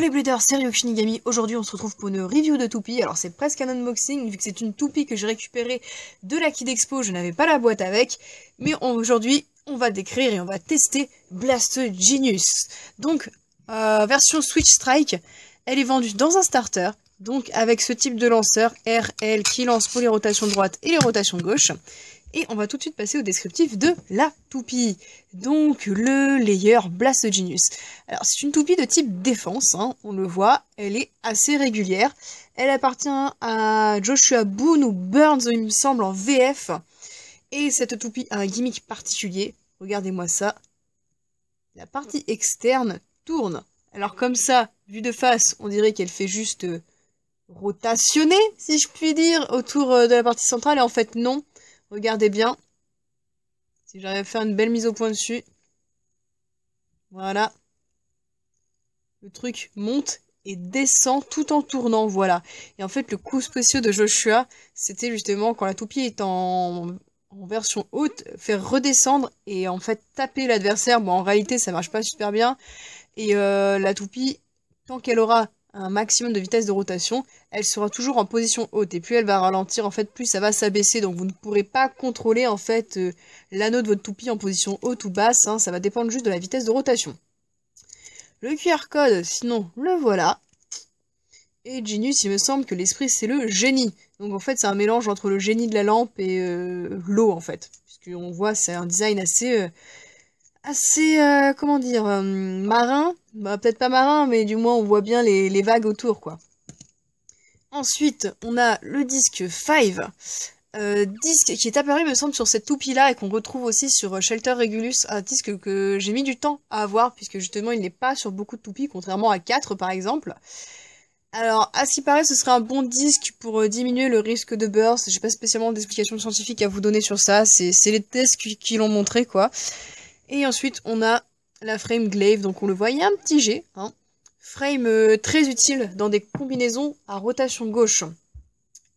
les Bladers, c'est Ryokushinigami. Aujourd'hui, on se retrouve pour une review de toupie. Alors, c'est presque un unboxing, vu que c'est une toupie que j'ai récupérée de la Kid Expo. Je n'avais pas la boîte avec. Mais aujourd'hui, on va décrire et on va tester Blast Genius. Donc, version Switch Strike, elle est vendue dans un starter. Donc, avec ce type de lanceur RL qui lance pour les rotations droite et les rotations gauche. Et on va tout de suite passer au descriptif de la toupie. Donc, le layer Blast Genius. Alors, c'est une toupie de type défense, hein, on le voit, elle est assez régulière. Elle appartient à Joshua Boone ou Burns, il me semble, en VF. Et cette toupie a un gimmick particulier. Regardez-moi ça. La partie externe tourne. Alors comme ça, vu de face, on dirait qu'elle fait juste rotationner, si je puis dire, autour de la partie centrale. Et en fait, non. Regardez bien. Si j'arrive à faire une belle mise au point dessus. Voilà. Le truc monte et descend tout en tournant, voilà. Et en fait, le coup spécial de Joshua, c'était justement quand la toupie est en version haute, faire redescendre et en fait taper l'adversaire. Bon, en réalité, ça marche pas super bien. Et la toupie, tant qu'elle aura un maximum de vitesse de rotation, elle sera toujours en position haute. Et plus elle va ralentir, en fait, plus ça va s'abaisser. Donc vous ne pourrez pas contrôler, en fait, l'anneau de votre toupie en position haute ou basse. Hein, ça va dépendre juste de la vitesse de rotation. Le QR code, sinon, le voilà. Et Genius, il me semble que l'esprit, c'est le génie. Donc en fait, c'est un mélange entre le génie de la lampe et l'eau, en fait. Puisqu'on voit, c'est un design assez... comment dire, marin. Bah, peut-être pas marin, mais du moins on voit bien les vagues autour, quoi. Ensuite, on a le disque 5. Disque qui est apparu, me semble, sur cette toupie-là et qu'on retrouve aussi sur Shelter Regulus. Un disque que j'ai mis du temps à avoir, puisque justement il n'est pas sur beaucoup de toupies, contrairement à 4 par exemple. Alors, à ce qui paraît, ce serait un bon disque pour diminuer le risque de burst. J'ai pas spécialement d'explications scientifiques à vous donner sur ça, c'est les tests qui l'ont montré, quoi. Et ensuite, on a la frame glaive, donc on le voit, il y a un petit G, hein. Frame très utile dans des combinaisons à rotation gauche,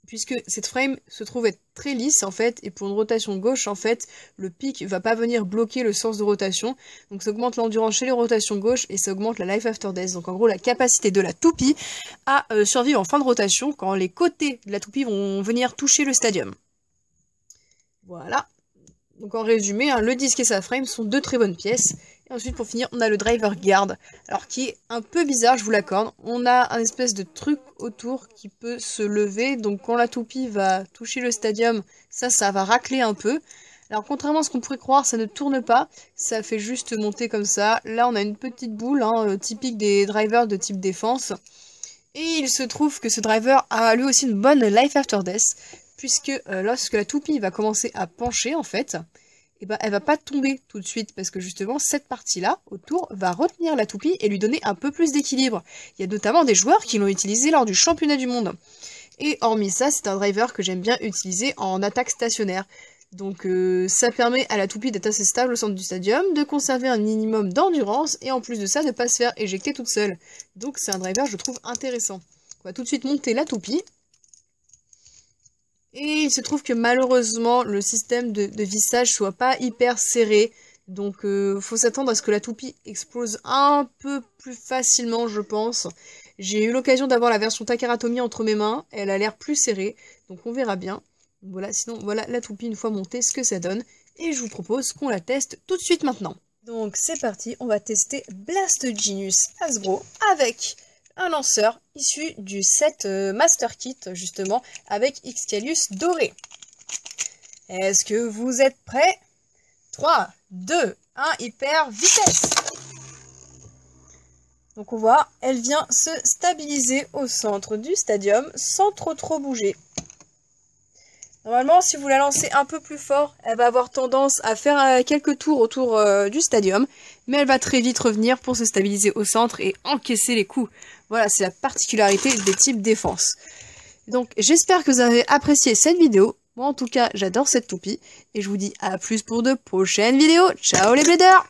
puisque cette frame se trouve être très lisse, en fait, et pour une rotation gauche, en fait, le pic va pas venir bloquer le sens de rotation, donc ça augmente l'endurance chez les rotations gauche, et ça augmente la life after death, donc en gros, la capacité de la toupie à survivre en fin de rotation, quand les côtés de la toupie vont venir toucher le stadium. Voilà. Donc en résumé, hein, le disque et sa frame sont deux très bonnes pièces. Et ensuite pour finir, on a le driver guard. Alors qui est un peu bizarre, je vous l'accorde. On a un espèce de truc autour qui peut se lever. Donc quand la toupie va toucher le stadium, ça va racler un peu. Alors contrairement à ce qu'on pourrait croire, ça ne tourne pas. Ça fait juste monter comme ça. Là on a une petite boule, hein, typique des drivers de type défense. Et il se trouve que ce driver a lui aussi une bonne life after death. Puisque lorsque la toupie va commencer à pencher, en fait, et ben, elle va pas tomber tout de suite, parce que justement, cette partie-là, autour, va retenir la toupie et lui donner un peu plus d'équilibre. Il y a notamment des joueurs qui l'ont utilisé lors du championnat du monde. Et hormis ça, c'est un driver que j'aime bien utiliser en attaque stationnaire. Donc ça permet à la toupie d'être assez stable au centre du stadium, de conserver un minimum d'endurance, et en plus de ça, de ne pas se faire éjecter toute seule. Donc c'est un driver, je trouve, intéressant. On va tout de suite monter la toupie. Et il se trouve que malheureusement, le système de vissage soit pas hyper serré. Donc, faut s'attendre à ce que la toupie explose un peu plus facilement, je pense. J'ai eu l'occasion d'avoir la version Takaratomi entre mes mains. Elle a l'air plus serrée. Donc, on verra bien. Voilà, sinon, voilà la toupie une fois montée, ce que ça donne. Et je vous propose qu'on la teste tout de suite maintenant. Donc, c'est parti. On va tester Blast Genius Hasbro avec un lanceur issu du set Master Kit, justement, avec Excalius doré. Est-ce que vous êtes prêts? 3, 2, 1, hyper vitesse. Donc on voit, elle vient se stabiliser au centre du stadium sans trop bouger. Normalement, si vous la lancez un peu plus fort, elle va avoir tendance à faire quelques tours autour du stadium, mais elle va très vite revenir pour se stabiliser au centre et encaisser les coups. Voilà, c'est la particularité des types défense. Donc, j'espère que vous avez apprécié cette vidéo. Moi, en tout cas, j'adore cette toupie, et je vous dis à plus pour de prochaines vidéos. Ciao les bladers!